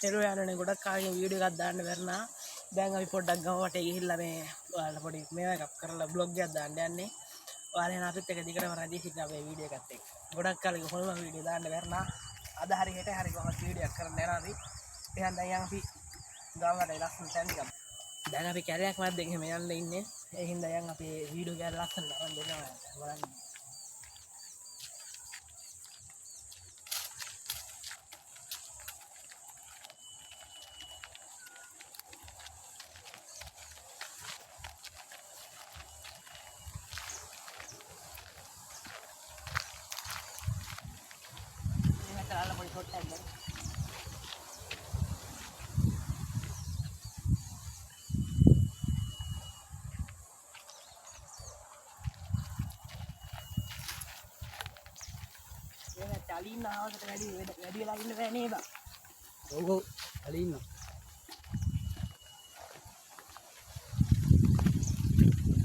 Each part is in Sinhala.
එළෝ යනනේ ගොඩක් කාගෙන් වීඩියෝ එකක් දාන්න බැරනා. දැන් අපි පොඩ්ඩක් ගමකට ගිහිල්ලා මේ ඔයාලට පොඩි මේවා එකක් කරලා බ්ලොග් එකක් දාන්න යන්නේ. ඔයාලා අපිත් එක දිගටම රැඳී සිටින අපේ වීඩියෝ එකත් එක්ක. ගොඩක් කාලෙක කොහොම වීඩියෝ දාන්න බැරනා. අද හරි හෙට හරි කොහොමද වීඩියෝ එකක් කරන්න යනවා අපි. එහෙනම් දැන් අපි ගමකට ලස්සන තැන් ටිකක්. දැන් අපි කැලයක් මැද්දේ එහෙම යන්න ඉන්නේ. ඒ හින්දා යන් අපි වීඩියෝ එක ලස්සන නරන් දෙනවා බලන්න. Alin lah, kita ready lagi ni ni bang. Oh, alin lah.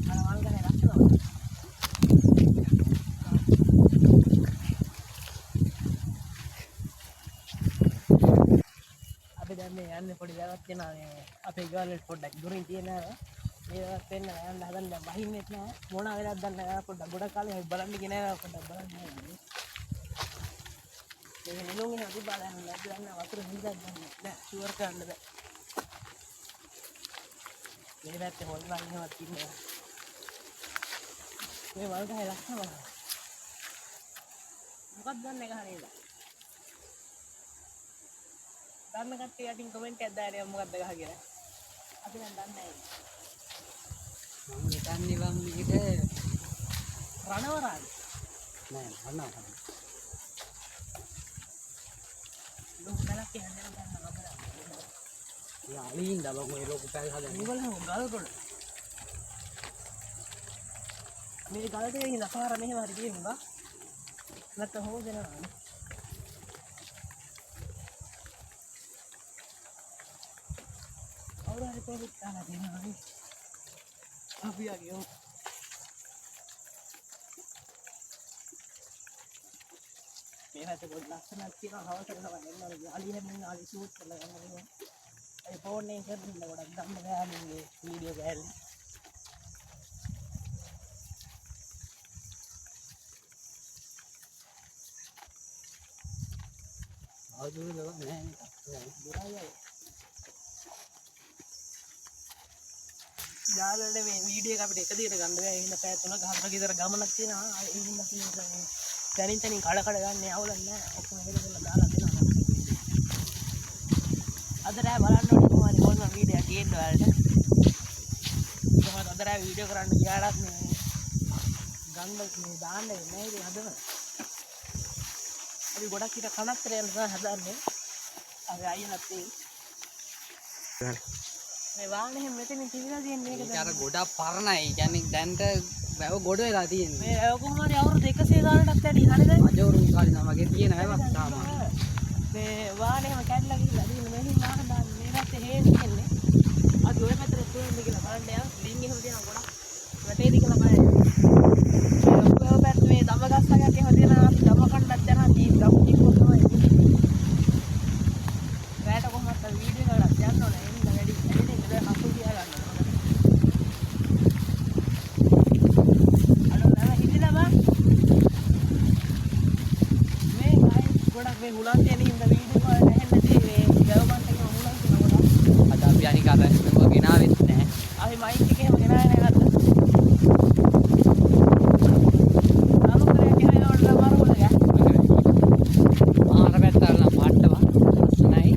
Malam kan nak tu. Abi dah ni, ane podi dah tu na. Abi jual podi during dia na. Dia pen na, ane dah dah bahin ni na. Mona ada dah na podi budak kali balan ni kena podi balan ni. Ini nungi nanti balan lagi na waktu ni dah na. Suar kan dah. Ini dah tu hol lagi mati ni. Ini malu dah hilang sama. Bukan dah ni kahari dah. Dan nak kata yang komen ke ada yang bukan dah kahari. Abi nak dan ni. Dan ni bang ni kita. Rana orang. Nah, rana. Lu kalau ke hanya orang nak apa? Ya, alin dah bang. Ini logo pel ada. Ini boleh galau pun. Ini galau tu yang nak faham ni hari ni enggak? Nak tahu je na. Orang hari tu kita nak ni hari. Abi lagi oh. Mereka tu buat laksana nanti orang hawa terus orang ni ali ni ali shoot kalau orang ni. iPhone ni kan nak buat dam dengan ni video kan. Aduh, lewat ni. Buraya. Jalan ni video kan kita dia kan dia ini saya tu nak hampa kita gambar nak sih na ini masih ni jadi tadi kada kan ni awal ni aku nak kita jalan ni na ada balan ni तुम्हारी कौन सा वीडियो गेट वाला तुम्हारा ada वीडियो करने गया रात में गंदा में दान नहीं ये ada अभी बड़ा kita खाना ट्रेन का हजार में अभी आई नती මේ වාහනේ මෙතන තියලා තියෙන්නේ මේක දැන් අර ගොඩක් පරණයි. කියන්නේ දැන්ට වැව ගොඩ වෙලා තියෙන්නේ. මේ වැව කොහොම හරි අවුරුදු 100 ගානකට වැඩි හරිද? අජවරුන් කාලේ නම් වගේ තියෙන වැවක් තාම. මේ වාහනේම කැඩලා ගිහලා තියෙන මෙහින් වාහන දාන්නේ මේ පැත්තේ හේන් තියෙන්නේ. අද ඔය පැත්තට තියෙන්නේ කියලා බලන්න යා. ලින්ක් එහෙම තියෙනවා ගොඩක්. වැටේද කියලා බලන්න. මේ ඔය පැත්තේ මේ දම ගස්සක් එහෙම තියෙනවා. අපි දම කණ්ඩක් යනවා. ජීප් ගම් ජීප් තමයි. රැට කොහොමද වීඩියෝ එකක් යන්න ඕනේ. මේ හුලන් තියෙන හින්දා වීඩියෝ එක නැහැ නැති මේ ගවමන්ට එක හුලන් තියෙන කොට අද අපි අනික අර මෙව ගෙනාවෙත් නැහැ. අපි මයික් එක එහෙම ගෙනාවේ නැහැ නේද? අනුකරයක් එහෙම වල මාරු වල ගා. ආර පැත්තට නම් පාට්ටවා. ලස්සනයි.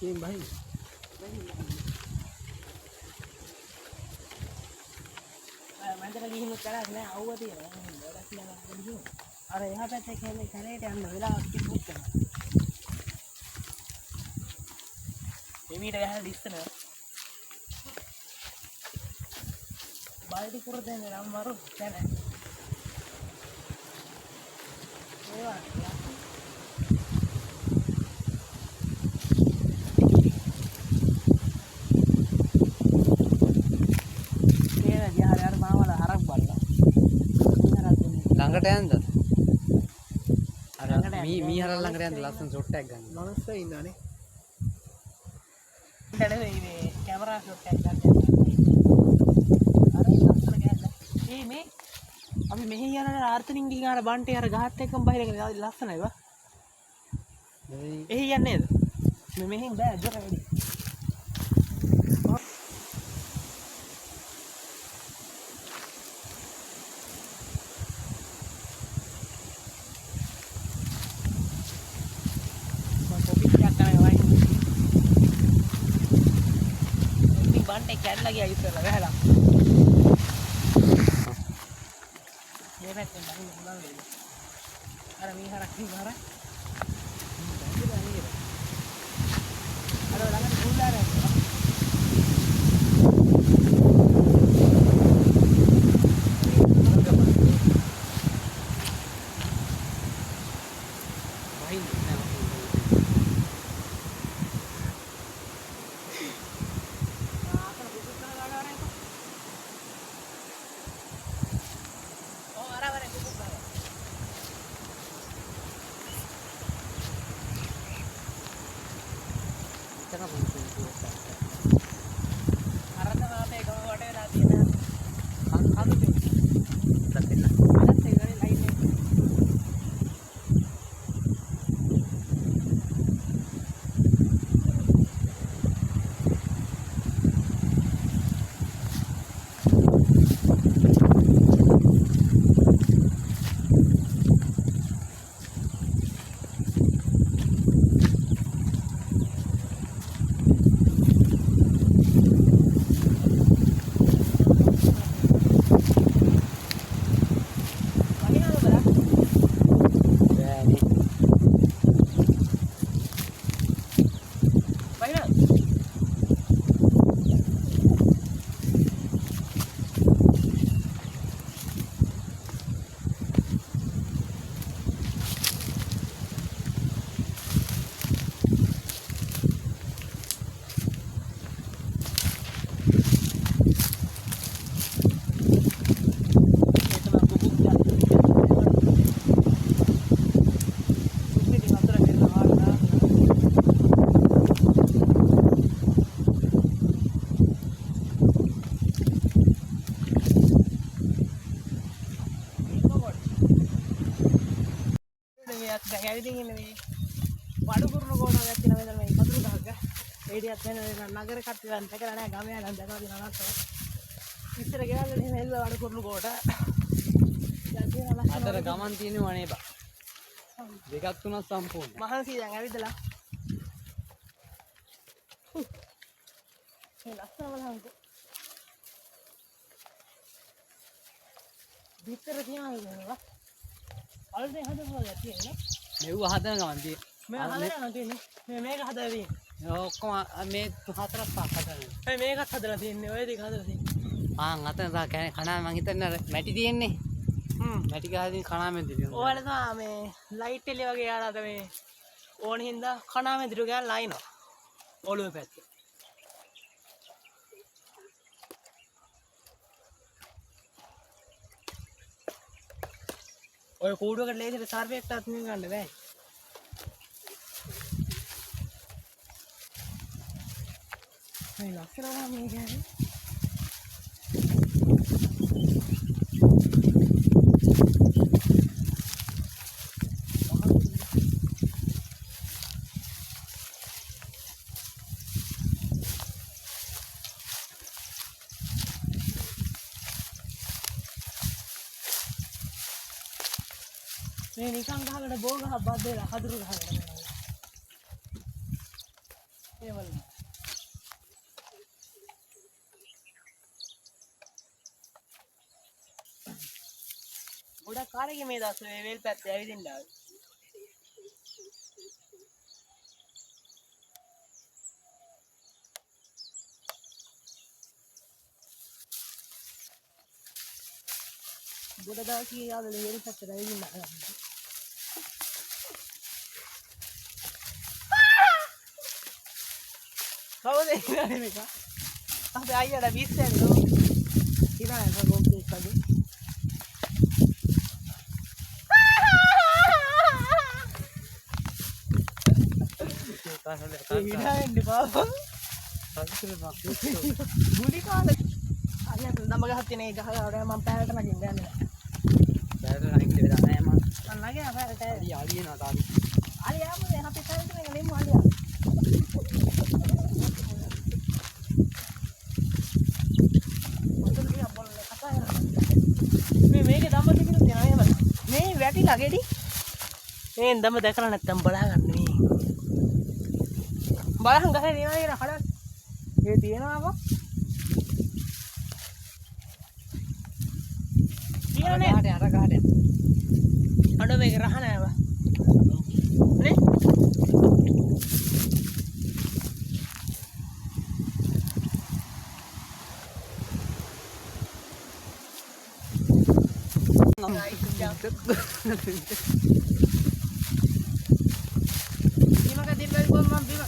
Kim bhai. මම දැන් ගිහින් කරක් නෑ අවුව තියෙනවා. වැඩක් නෑ ගිහින්. අර එහා පැත්තේ කැලේ කැලේට යන්න වෙලාවක් තිබුණා. එමීට ගහලා දිස්සනවා. බාල්ටි පුර දෙන්න නම් මරු දැන. ඒවා ළඟට යන්නද? අර මීහර ළඟට යන්න ලස්සන ෂොට් එකක් ගන්න. මොනස්ස ඉන්නවනේ. මේ කැමරා ෂොට් එකක් ගන්න. අර ලස්සන ගෑල්ල. මේ අපි මෙහි යන ආර්තනින් ගිහාර බන්ටේ අර ගහත් එක්කම බහිරගෙන ලස්සනයි වා. එහි යන්නේ නේද? මෙහෙන් බෑ ජොර වැඩි. කැල්ලා ගියා ඉස්සෙල්ලා වැහලා. මේ පැත්තෙන් බහින්න පුළුවන් වෙයි. අර මීහරක් මීහර. අර ළඟට ගුල්ලාරයක්. ඇවිදින් ඉන්නේ මේ වඩුකුරුණු කොටාවක් තියෙන වෙලාව මේ කඳුළු ගහක ඒඩියක් වෙන නගර කට්ටියන් දැකලා නැහැ ගමේ යන දැකලා දින නනත්තෝ ඉස්සර ගෙවල් වල එහෙම එල්ල වඩුකුරුණු කොට අතර ගමන් තියෙනවා නේ බා දෙකක් තුනක් සම්පූර්ණ මහන්සි දැන් ඇවිදලා මේ ලස්සන බලහන්කෝ විතර තියනවා අල්ලේ හදනවා තියෙන්නේ මෙව හදන ගමන් තියෙන්නේ මේ හදලා තියෙන්නේ මේක හදලා තියෙන්නේ ඔක්කොම මේ හතරක් පහක් හදලා මේකත් හදලා තියෙන්නේ ඔය දෙක හදලා තියෙන්නේ අතන තා කන මං හිතන්නේ අර මැටි තියෙන්නේ මැටි ගහකින් කණාමෙන් දිනවා ඔයාලා තමයි මේ ලයිට් එළිය වගේ යාලාට මේ ඕන හින්දා කණාමෙන් දිරු ගෑන් ලයිනවා ඔළුවේ පැත්තේ ඔය කූඩුවකට ලේසියට සර්වයක්ටත් නිය ගන්න බෑ මේ ලස්සනවා මේ ගෑනේ මේ නිකන් ගහකට බෝ ගහ බද්දේලා හදුරු ගහකට මේ ගොඩක් කාලෙක මේ දවස්වල මේ වේල් පැත්තේ ඇවිදින්න ආවේ. ගොඩ දවසකින් යාළුවෝ වේල් පැත්තට ඇවිදින්න ආවා. කවුද ඉන්නේ මේක? අපේ අයියාට විශ්සෙන් නෝ. ඉනා එක ගොම්පේ කඩේ. ඉනාෙන්ද පාපා. ගුලි කාලේ. අයියා දම්ම ගහක් තියෙන ඒ ගහ ගාවට මම පැයට නගින්න යන්නේ. පැයට නගින්න දෙලා නැහැ මම. මම නගිනවා පැයට. අලිය නා තාවි. අලියා මොකද අපි පැයට නගින්න නෙමු අලියා. මේකේ දම්ම තිබුණා නේද? මේ වැටිලා ගෙඩි. මේ දම්ම දැකලා නැත්තම් බලා ගන්න මේ. බලහන් ගහේ නියම කියන හඩක්. ඒ තියෙනවකෝ. තියෙනනේ. අර ගහට. අඬ මේක රහ නෑව. නේ? Bima ka din ba ko ma'am Bima?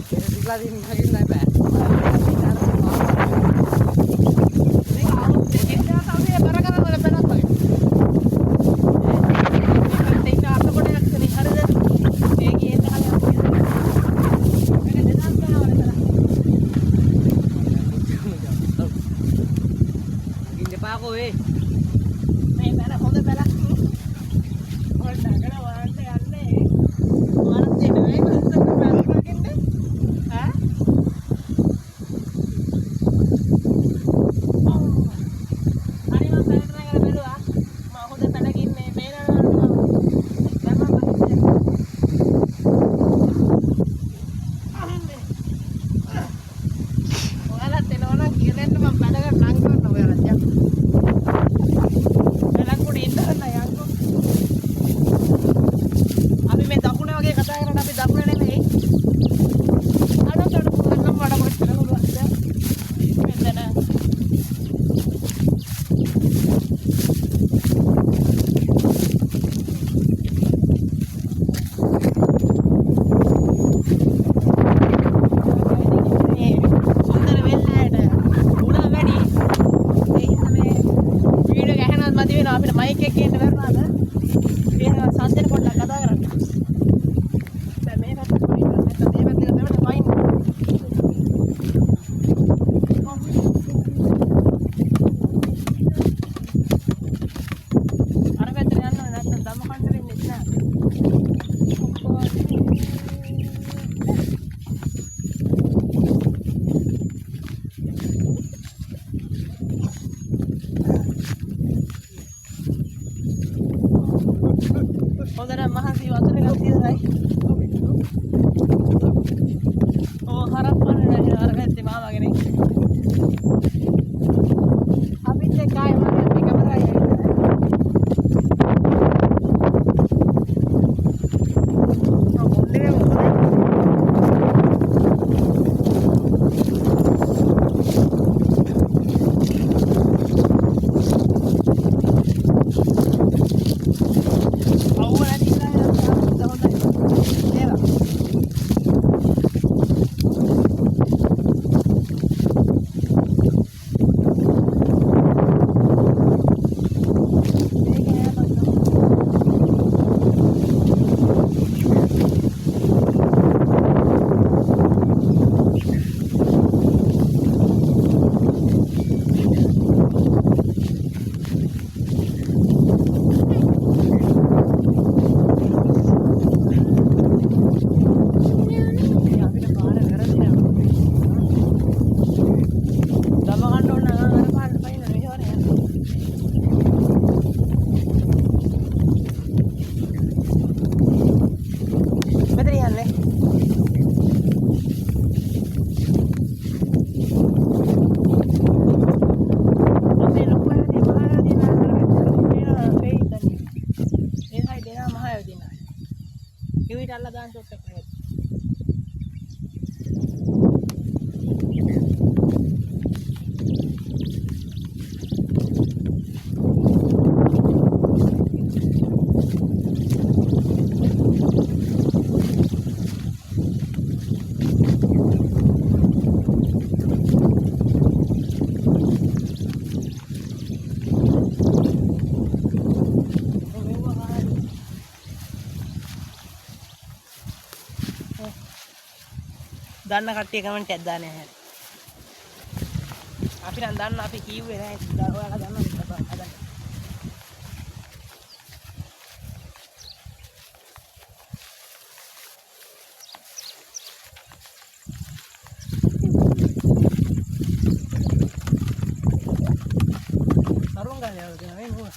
Pero bigla din naging na ba? Hindi pa ako eh. May pala honda pala. Honda kana warante anne. Warante ne gusto ko pala maginde. Ha? Ani ma pala na gara beluwa. Ma honda pala ginne mera dama bahise. Wala tenona kiren ma pala ga nang ko no wala ja. අපි මේ දකුණ වගේ කතා කරන්නේ අපි දකුණ නෙමෙයි. අරකට පුළුවන් වඩ කොච්චර පුළුවන්ද? මෙතන. සුන්දර වෙල්ලට උණ වැඩි. ඒ හින්දා මේ වීඩියෝ ගහනවත් මදි වෙනවා අපිට මයික් එකේ ඉන්න බැරුණාද? ඒ සද්දෙට පොඩ්ඩක් කතා කරන්න. දැන් මේ පැත්තට වයින් නැත්නම් මේ පැත්තට දෙවට වයින්. අර පැත්තට යන්න ඕනේ නැත්නම් දම කන්න වෙන්නේ නැහැ. හොඳට මහන්සි වතුර එකක් තියලා හරප්පන්න නැහැ අර පැත්තේ මාමගෙන අපිත් එක්ක ආයෙ මම මේ කැමරායි ඊට අල්ල දාන්න ෂොට් එකක් නේද දන්න කට්ටිය කමෙන්ට් එකක් දාන්න නැහැ. අපි නම් දන්න අපි කිව්වේ නැහැ. ඔයාලා දන්නවද හදන්න. කරුණ ගන්න යවද නේ නෝ.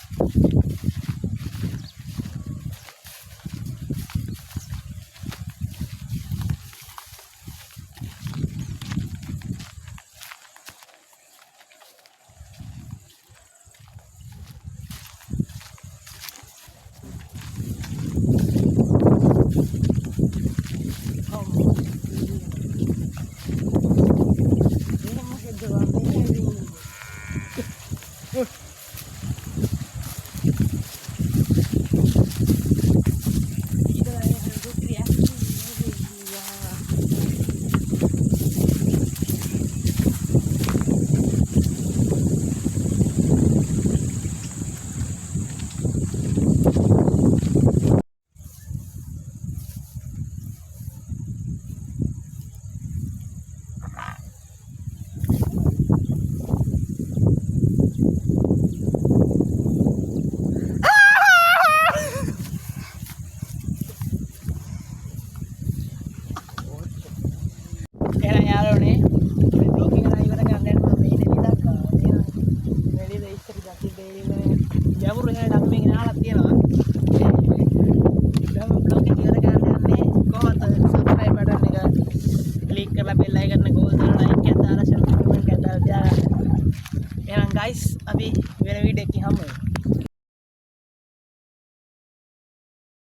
යවුරු හැඩක්